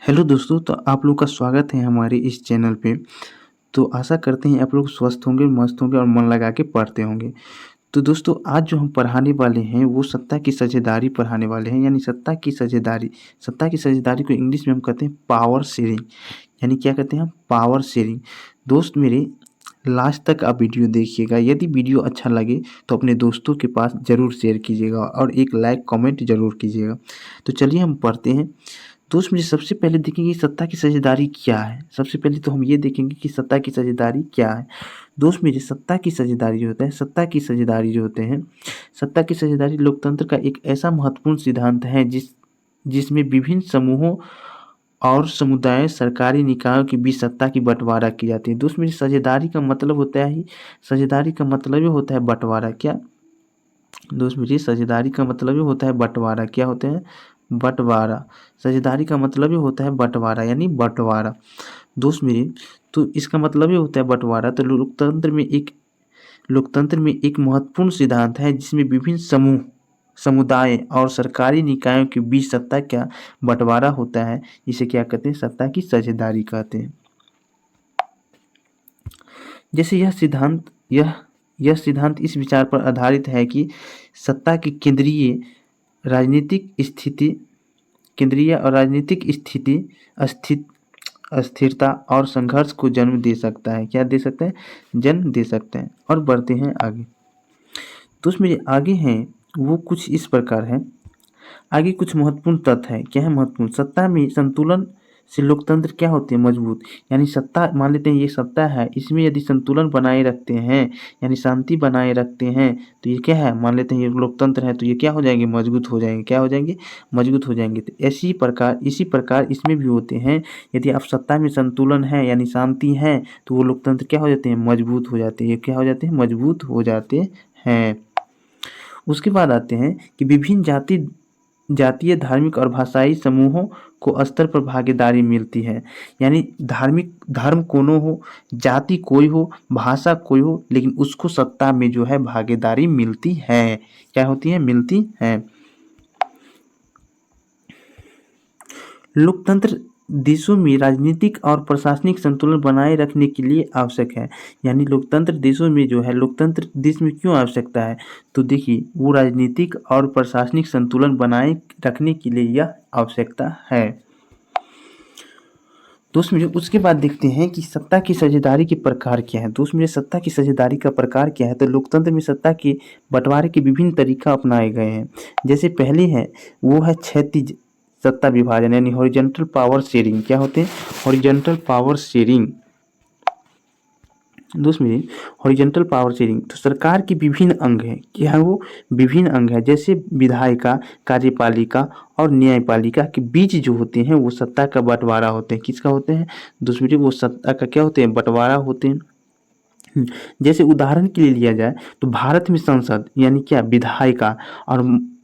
Hello दोस्तों, तो आप लोग का स्वागत है हमारे इस चैनल पे। तो आशा करते हैं आप लोग स्वस्थ होंगे, मस्त होंगे और मन लगा के पढ़ते होंगे। तो दोस्तों, आज जो हम पढ़ाने वाले हैं वो सत्ता की साझेदारी पढ़ाने वाले हैं, यानी सत्ता की साझेदारी। सत्ता की साझेदारी को इंग्लिश में हम कहते हैं पावर शेयरिंग। यानी क्या कहते हैं हम? Power sharing. दोस्त मेरे, लास्ट तक आप वीडियो देखिएगा। यदि वीडियो अच्छा लगे तो अपने दोस्तों के पास ज़रूर शेयर कीजिएगा और एक लाइक कमेंट ज़रूर कीजिएगा। तो चलिए हम पढ़ते हैं। दोस्त मुझे सबसे पहले देखेंगे सत्ता की साझेदारी क्या है। सबसे पहले तो हम ये देखेंगे कि सत्ता की साझेदारी क्या है। दोस्त मेरे, सत्ता की साझेदारी जो होता है, सत्ता की साझेदारी जो होते हैं, सत्ता की साझेदारी लोकतंत्र का एक ऐसा महत्वपूर्ण सिद्धांत है जिसमें विभिन्न समूहों और समुदाय सरकारी निकायों के बीच सत्ता की बंटवारा की जाती है। दोस्त मेरी, साझेदारी का मतलब होता है ही, साझेदारी का मतलब ही होता है बंटवारा। क्या दोस्त मेरी, साझेदारी का मतलब ही होता है बंटवारा। क्या होते हैं? बंटवारा। साझेदारी का मतलब ही होता है बंटवारा, यानी बंटवारा। दोस्त मेरे, तो इसका मतलब ही होता है बंटवारा। तो लोकतंत्र में एक महत्वपूर्ण सिद्धांत है जिसमें विभिन्न समूह, समुदाय और सरकारी निकायों के बीच सत्ता का बंटवारा होता है। इसे क्या कहते हैं? सत्ता की साझेदारी कहते हैं। जैसे यह सिद्धांत इस विचार पर आधारित है कि सत्ता की केंद्रीय और राजनीतिक अस्थिरता और संघर्ष को जन्म दे सकता है। क्या दे सकता है? जन्म दे सकता है। और बढ़ते हैं आगे। तो उसमें जो आगे हैं वो कुछ इस प्रकार है। आगे कुछ महत्वपूर्ण तथ्य है। क्या है महत्वपूर्ण? सत्ता में संतुलन से लोकतंत्र क्या होते हैं? मजबूत। यानी सत्ता, मान लेते हैं ये सत्ता है, इसमें यदि संतुलन बनाए रखते हैं, यानी शांति बनाए रखते हैं, तो ये क्या है? मान लेते हैं ये लोकतंत्र है, तो ये क्या हो जाएंगे? मजबूत हो जाएंगे। क्या हो जाएंगे? मजबूत हो जाएंगे। तो इसी प्रकार इसमें भी होते हैं। यदि आप सत्ता में संतुलन है यानी शांति है, तो वो लोकतंत्र क्या हो जाते हैं? मजबूत हो जाते हैं। ये क्या हो जाते हैं? मजबूत हो जाते हैं। उसके बाद आते हैं कि विभिन्न जातीय, धार्मिक और भाषाई समूहों को स्तर पर भागीदारी मिलती है। यानी धर्म कोनो हो, जाति कोई हो, भाषा कोई हो, लेकिन उसको सत्ता में जो है भागीदारी मिलती है। क्या होती है? मिलती है। लोकतंत्र देशों में राजनीतिक और प्रशासनिक संतुलन बनाए रखने के लिए आवश्यक है। यानी लोकतंत्र देशों में जो है, लोकतंत्र देश में क्यों आवश्यकता है? तो देखिए, वो राजनीतिक और प्रशासनिक संतुलन बनाए रखने के लिए यह आवश्यकता है। दोस्त मेरे, उसके बाद देखते हैं कि सत्ता की साझेदारी के प्रकार क्या है। दोस्त मेरे, सत्ता की साझेदारी का प्रकार क्या है? तो लोकतंत्र में सत्ता के बंटवारे के विभिन्न तरीका अपनाए गए हैं। जैसे पहले है वो है क्षैतिज सत्ता विभाजन, यानी हॉरिजॉन्टल पावर शेयरिंग। क्या होते हैं? Horizontal power sharing. दोस्त मेरे, हॉरिजॉन्टल पावर शेयरिंग तो सरकार के विभिन्न अंग हैं। क्या है वो? विभिन्न अंग है। जैसे विधायिका, कार्यपालिका और न्यायपालिका के बीच जो होते हैं वो सत्ता का बंटवारा होते हैं। किसका होते हैं? दोस्त मेरे, वो सत्ता का क्या होते हैं? बंटवारा होते हैं। जैसे उदाहरण के लिए लिया जाए तो भारत में संसद यानी क्या? विधायिका और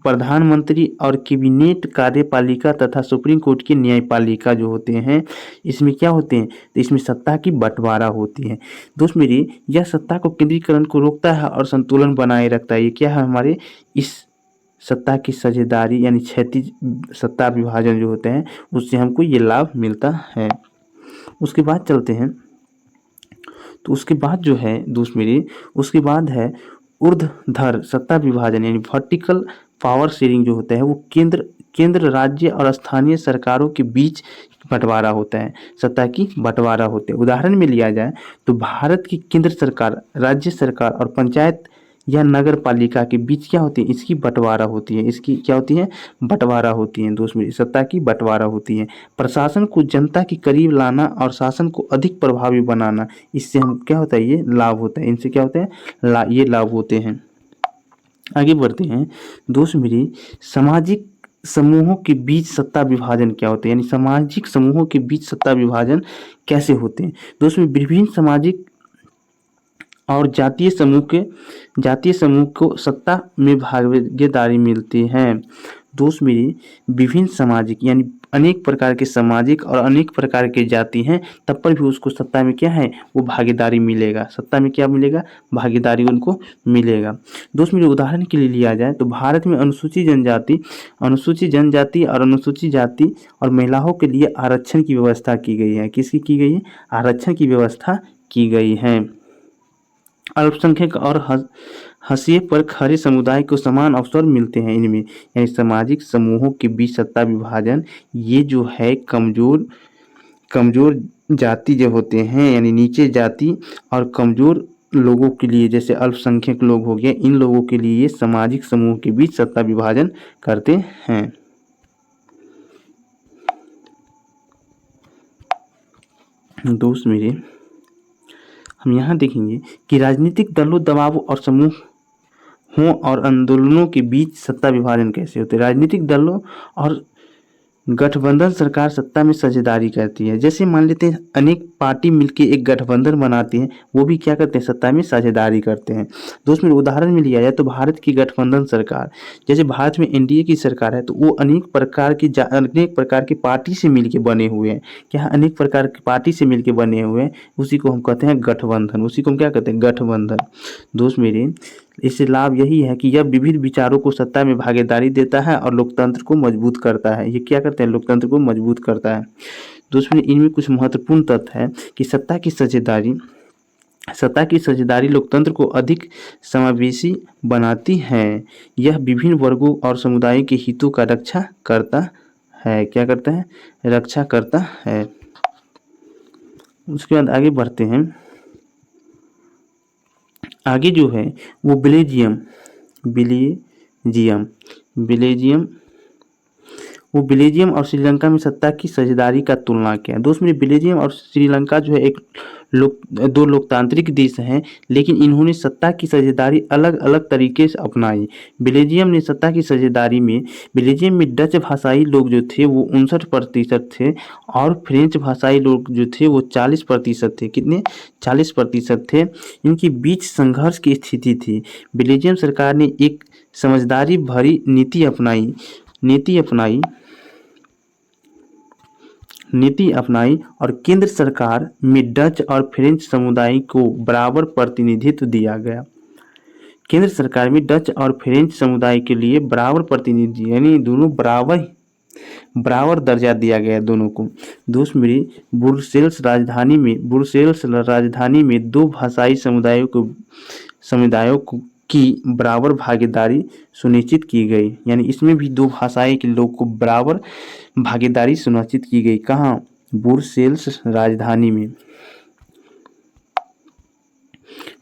प्रधानमंत्री और कैबिनेट कार्यपालिका तथा सुप्रीम कोर्ट की न्यायपालिका जो होते हैं, इसमें क्या होते हैं? तो इसमें सत्ता की बंटवारा होती है। दोस्त मेरी, यह सत्ता को केंद्रीकरण को रोकता है और संतुलन बनाए रखता है। ये क्या है? हमारे इस सत्ता की साझेदारी यानी क्षैतिज सत्ता विभाजन जो होते हैं, उससे हमको ये लाभ मिलता है। उसके बाद चलते हैं। तो उसके बाद जो है दोस्त मेरी, उसके बाद है ऊर्ध्वाधर सत्ता विभाजन, यानी वर्टिकल पावर शेयरिंग जो होता है वो केंद्र राज्य और स्थानीय सरकारों के बीच बंटवारा होता है। सत्ता की बंटवारा होते हैं। उदाहरण में लिया जाए तो भारत की केंद्र सरकार, राज्य सरकार और पंचायत या नगर पालिका के बीच क्या होती है? इसकी बंटवारा होती है। इसकी क्या होती है? बंटवारा होती है। दोस्त मेरी, सत्ता की बंटवारा होती है। प्रशासन को जनता के करीब लाना और शासन को अधिक प्रभावी बनाना, इससे हम क्या होता है? ये लाभ होता है। इनसे क्या होता है? ये लाभ होते हैं। आगे बढ़ते हैं। दोस्त मेरी, सामाजिक समूहों के बीच सत्ता विभाजन क्या होते हैं? यानी सामाजिक समूहों के बीच सत्ता विभाजन कैसे होते हैं? दोस्त में विभिन्न सामाजिक और जातीय समूह को सत्ता में भागीदारी मिलती है। दोस्त मेरी, विभिन्न सामाजिक यानी अनेक प्रकार के सामाजिक और अनेक प्रकार के जाति हैं, तब पर भी उसको सत्ता में क्या है, वो भागीदारी मिलेगा। सत्ता में क्या मिलेगा, भागीदारी उनको मिलेगा। दोस्त मेरे उदाहरण के लिए लिया जाए तो भारत में अनुसूचित जनजाति और अनुसूचित जाति और महिलाओं के लिए आरक्षण की व्यवस्था की गई है। किसकी की गई है, आरक्षण की व्यवस्था की गई है। अल्पसंख्यक और हाशिए पर खड़े समुदाय को समान अवसर मिलते हैं इनमें, यानी सामाजिक समूहों के बीच सत्ता विभाजन, ये जो है कमजोर जाति जो होते हैं, यानी नीचे जाति और कमजोर लोगों के लिए, जैसे अल्पसंख्यक लोग हो गए, इन लोगों के लिए ये सामाजिक समूह के बीच सत्ता विभाजन करते हैं। दोस्त मेरे, हम यहाँ देखेंगे कि राजनीतिक दलों, दबावों और समूहों और आंदोलनों के बीच सत्ता विभाजन कैसे होते हैं। राजनीतिक दलों और गठबंधन सरकार सत्ता में साझेदारी करती है। जैसे मान लेते हैं अनेक पार्टी मिलके एक गठबंधन बनाती हैं, वो भी क्या करते हैं, सत्ता में साझेदारी करते हैं। दोस्त मेरे उदाहरण में लिया जाए तो भारत की गठबंधन सरकार, जैसे भारत में एनडीए की सरकार है तो वो अनेक प्रकार की पार्टी से मिलके बने हुए हैं। क्या, अनेक प्रकार की पार्टी से मिलके बने हुए हैं, उसी को हम कहते हैं गठबंधन, उसी को हम क्या कहते हैं, गठबंधन। दोस्त मेरे, इससे लाभ यही है कि यह विविध विचारों को सत्ता में भागीदारी देता है और लोकतंत्र को मजबूत करता है। ये क्या करते हैं, लोकतंत्र को मजबूत करता है। दोस्तों इनमें कुछ महत्वपूर्ण तथ्य है कि सत्ता की साझेदारी लोकतंत्र को अधिक समावेशी बनाती है। यह विभिन्न वर्गों और समुदायों के हितों का रक्षा करता है। क्या करता है, रक्षा करता है। उसके बाद आगे बढ़ते हैं। आगे जो है वो बेल्जियम और श्रीलंका में सत्ता की साझेदारी का तुलना किया। दोस्त मेरे, बेल्जियम और श्रीलंका जो है दो लोकतांत्रिक देश हैं, लेकिन इन्होंने सत्ता की साझेदारी अलग अलग तरीके से अपनाई। बेल्जियम में डच भाषाई लोग जो थे वो 59% थे और फ्रेंच भाषाई लोग जो थे वो 40% थे। कितने, 40% थे। इनके बीच संघर्ष की स्थिति थी। बेल्जियम सरकार ने एक समझदारी भरी नीति अपनाई और केंद्र सरकार में डच और फ्रेंच समुदाय को बराबर प्रतिनिधित्व दिया गया। केंद्र सरकार में डच और फ्रेंच समुदाय के लिए बराबर प्रतिनिधि, यानी दोनों बराबर दर्जा दिया गया दोनों को। दोस्त मेरी, ब्रुसेल्स राजधानी में दो भाषाई समुदायों की बराबर भागीदारी सुनिश्चित की गई, यानी इसमें भी दो भाषाएं के लोग को बराबर भागीदारी सुनिश्चित की गई। कहाँ, ब्रुसेल्स राजधानी में।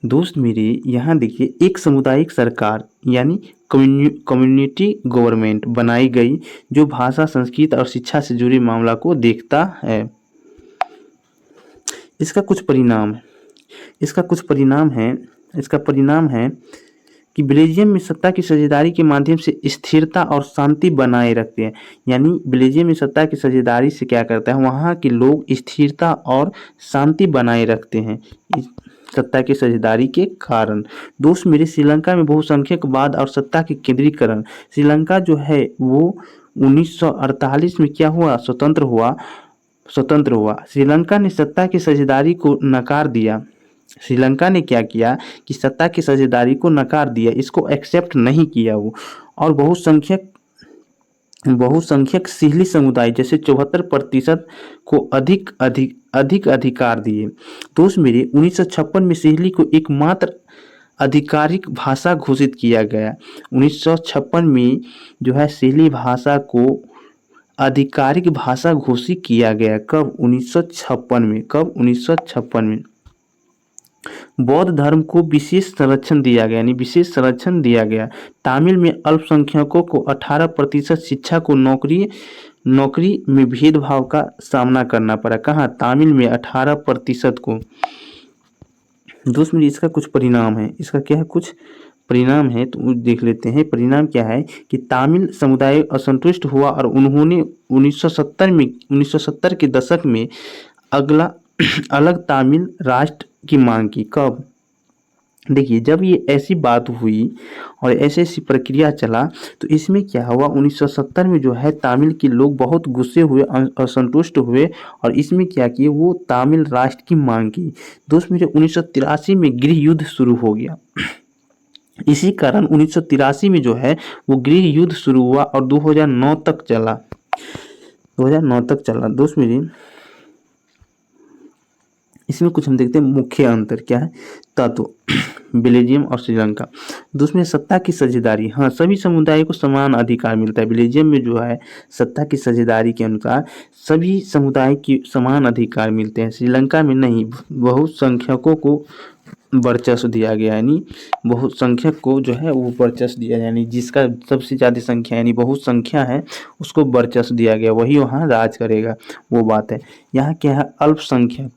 दोस्त मेरे, यहाँ देखिए एक सामुदायिक सरकार यानी कम्युनिटी गवर्नमेंट बनाई गई जो भाषा, संस्कृति और शिक्षा से जुड़े मामला को देखता है। इसका कुछ परिणाम है कि बेल्जियम में सत्ता की साझेदारी के माध्यम से स्थिरता और शांति बनाए रखते हैं। यानी बेल्जियम में सत्ता की साझेदारी से क्या करता है, वहाँ के लोग स्थिरता और शांति बनाए रखते हैं इस सत्ता की साझेदारी के कारण। दोस्त मेरे, श्रीलंका में बहुसंख्यकवाद और सत्ता के केंद्रीकरण। श्रीलंका जो है वो 1948 में क्या हुआ, स्वतंत्र हुआ। श्रीलंका ने सत्ता की साझेदारी को नकार दिया। श्रीलंका ने क्या किया कि सत्ता की साझेदारी को नकार दिया, इसको एक्सेप्ट नहीं किया वो, और बहुसंख्यक सिहली समुदाय जैसे 74% को अधिक अधिकार दिए। दोस्त मेरे, 1956 में सिहली को एकमात्र आधिकारिक भाषा घोषित किया गया। 1956 में जो है सिहली भाषा को आधिकारिक भाषा घोषित किया गया। कब, 1956 में। बौद्ध धर्म को विशेष संरक्षण दिया गया। तमिल में अल्पसंख्यकों को 18% शिक्षा को नौकरी में भेदभाव का सामना करना पड़ा। कहाँ, तमिल में 18% को। दोस्त मेरे, इसका कुछ परिणाम है। तो देख लेते हैं। परिणाम क्या है कि तमिल समुदाय असंतुष्ट हुआ और उन्होंने 1970 के दशक में अलग तमिल राष्ट्र की मांग की। कब, देखिए, जब ये ऐसी बात हुई और ऐसी ऐसी प्रक्रिया चला, तो इसमें क्या हुआ, 1970 में जो है तमिल के लोग बहुत गुस्से हुए, असंतुष्ट हुए, और इसमें क्या किए, वो तमिल राष्ट्र की मांग की। दोस्त मेरे, 1983 में गृह युद्ध शुरू हो गया। इसी कारण 1983 में जो है वो गृह युद्ध शुरू हुआ और 2009 तक चला। 2009 तक चला। दोस्त मेरी, इसमें कुछ हम देखते हैं मुख्य अंतर क्या है। तत्व बेल्जियम और श्रीलंका। दोस्त में सत्ता की साझेदारी, हाँ, सभी समुदायों को समान अधिकार मिलता है। बेल्जियम में जो है सत्ता की साझेदारी के अनुसार सभी समुदाय की समान अधिकार मिलते हैं। श्रीलंका में नहीं, बहुसंख्यकों को वर्चस्व दिया गया, यानी बहुसंख्यक को जो है वो वर्चस्व दिया, यानी जिसका सबसे ज़्यादा संख्या यानी बहुसंख्या है उसको वर्चस्व दिया गया, वही वहाँ राज करेगा, वो बात है। यहाँ क्या है, अल्पसंख्यक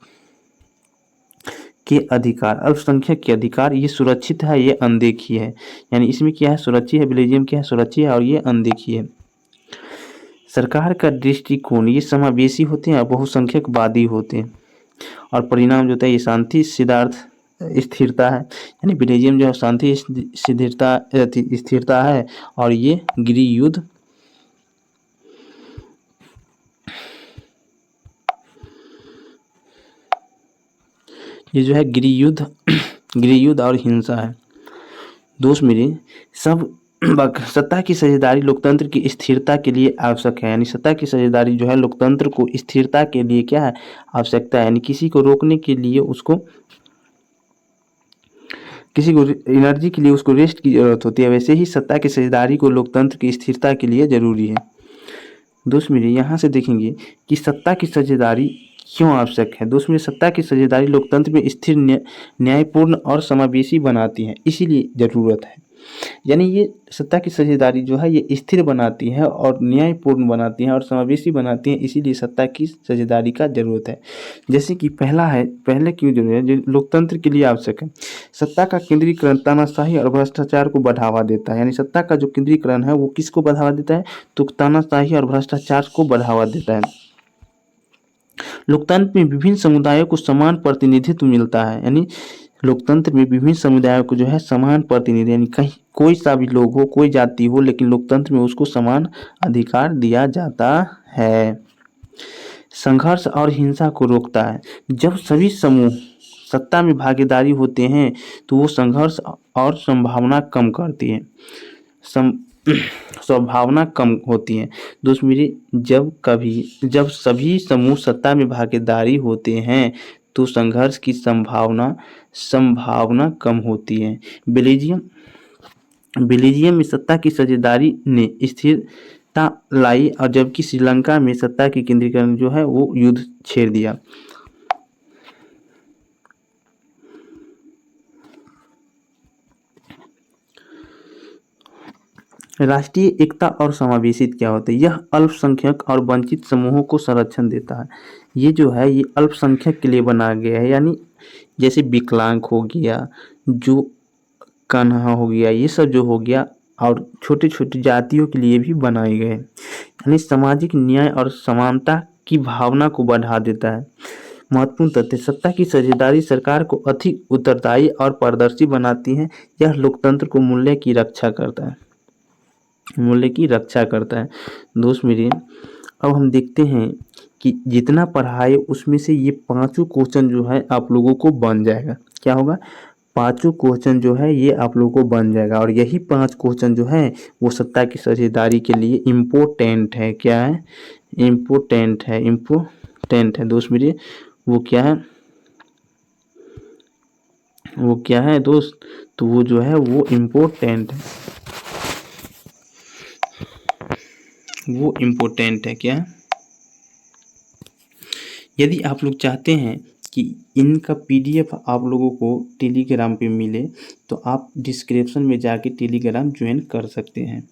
के अधिकार, अल्पसंख्यक के अधिकार ये सुरक्षित है, ये अनदेखी है। यानी इसमें क्या है, सुरक्षित है, बेल्जियम क्या है, सुरक्षित है, और ये अनदेखी है। सरकार का दृष्टिकोण, ये समावेशी होते हैं और बहुसंख्यकवादी होते हैं, और परिणाम जो होता है ये शांति सिद्धार्थ स्थिरता है। यानी बेल्जियम जो है शांति स्थिरता है, और ये गृह युद्ध ये जो है गृह युद्ध और हिंसा है। दोस्त मेरे, सब सत्ता की साझेदारी लोकतंत्र की स्थिरता के लिए आवश्यक है। यानी सत्ता की साझेदारी जो है लोकतंत्र को स्थिरता के लिए क्या है, आवश्यकता है। यानी किसी को रोकने के लिए उसको, किसी को एनर्जी के लिए उसको रेस्ट की जरूरत होती है, वैसे ही सत्ता की साझेदारी को लोकतंत्र की स्थिरता के लिए जरूरी है। दोस्त मेरे, यहाँ से देखेंगे कि सत्ता की साझेदारी क्यों आवश्यक है। दोस्त मेरे, सत्ता की साझेदारी लोकतंत्र में स्थिर, न्यायपूर्ण और समावेशी बनाती है, इसीलिए ज़रूरत है। यानी ये सत्ता की साझेदारी जो है ये स्थिर बनाती है और न्यायपूर्ण बनाती है और समावेशी बनाती है, इसीलिए सत्ता की साझेदारी का जरूरत है। जैसे कि पहले क्यों जरूरत है, जो लोकतंत्र के लिए आवश्यक है। सत्ता का केंद्रीकरण तानाशाही और भ्रष्टाचार को बढ़ावा देता है। यानी सत्ता का जो केंद्रीकरण है वो किसको बढ़ावा देता है, तो तानाशाही और भ्रष्टाचार को बढ़ावा देता है। लोकतंत्र में विभिन्न समुदायों को समान प्रतिनिधित्व मिलता है। यानी लोकतंत्र में विभिन्न समुदायों को जो है समान प्रतिनिधि, यानी कहीं कोई सा भी लोग हो, कोई जाति हो, लेकिन लोकतंत्र में उसको समान अधिकार दिया जाता है। संघर्ष और हिंसा को रोकता है। जब सभी समूह सत्ता में भागीदारी होते हैं तो वो संघर्ष और संभावना कम करती है, संभावना कम होती है। दोस्त मेरे, जब सभी समूह सत्ता में भागीदारी होते हैं तो संघर्ष की संभावना कम होती है। बेल्जियम में सत्ता की साझेदारी ने स्थिरता लाई, और जबकि श्रीलंका में सत्ता की केंद्रीकरण जो है वो युद्ध छेड़ दिया। राष्ट्रीय एकता और समावेशित क्या होता है, यह अल्पसंख्यक और वंचित समूहों को संरक्षण देता है। ये जो है ये अल्पसंख्यक के लिए बनाया गया है, यानी जैसे विकलांग हो गया, जो कान्हा हो गया, ये सब जो हो गया, और छोटे छोटे जातियों के लिए भी बनाए गए। यानी सामाजिक न्याय और समानता की भावना को बढ़ा देता है। महत्वपूर्ण तथ्य, सत्ता की साझेदारी सरकार को अधिक उत्तरदायी और पारदर्शी बनाती है। यह लोकतंत्र को मूल्य की रक्षा करता है। दोस्त मेरे, अब हम देखते हैं कि जितना पढ़ाए उसमें से ये पांचों क्वेश्चन जो है आप लोगों को बन जाएगा। क्या होगा, पांचों क्वेश्चन जो है ये आप लोगों को बन जाएगा, और यही 5 क्वेश्चन जो है वो सत्ता की साझेदारी के लिए इम्पोर्टेंट है। क्या है, इम्पोर्टेंट है दोस्त मेरे। वो क्या है दोस्त, तो वो जो है वो इम्पोर्टेंट है। क्या, यदि आप लोग चाहते हैं कि इनका PDF आप लोगों को टेलीग्राम पे मिले तो आप डिस्क्रिप्शन में जाके टेलीग्राम ज्वाइन कर सकते हैं,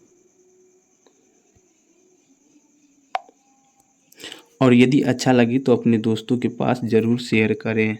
और यदि अच्छा लगे तो अपने दोस्तों के पास ज़रूर शेयर करें।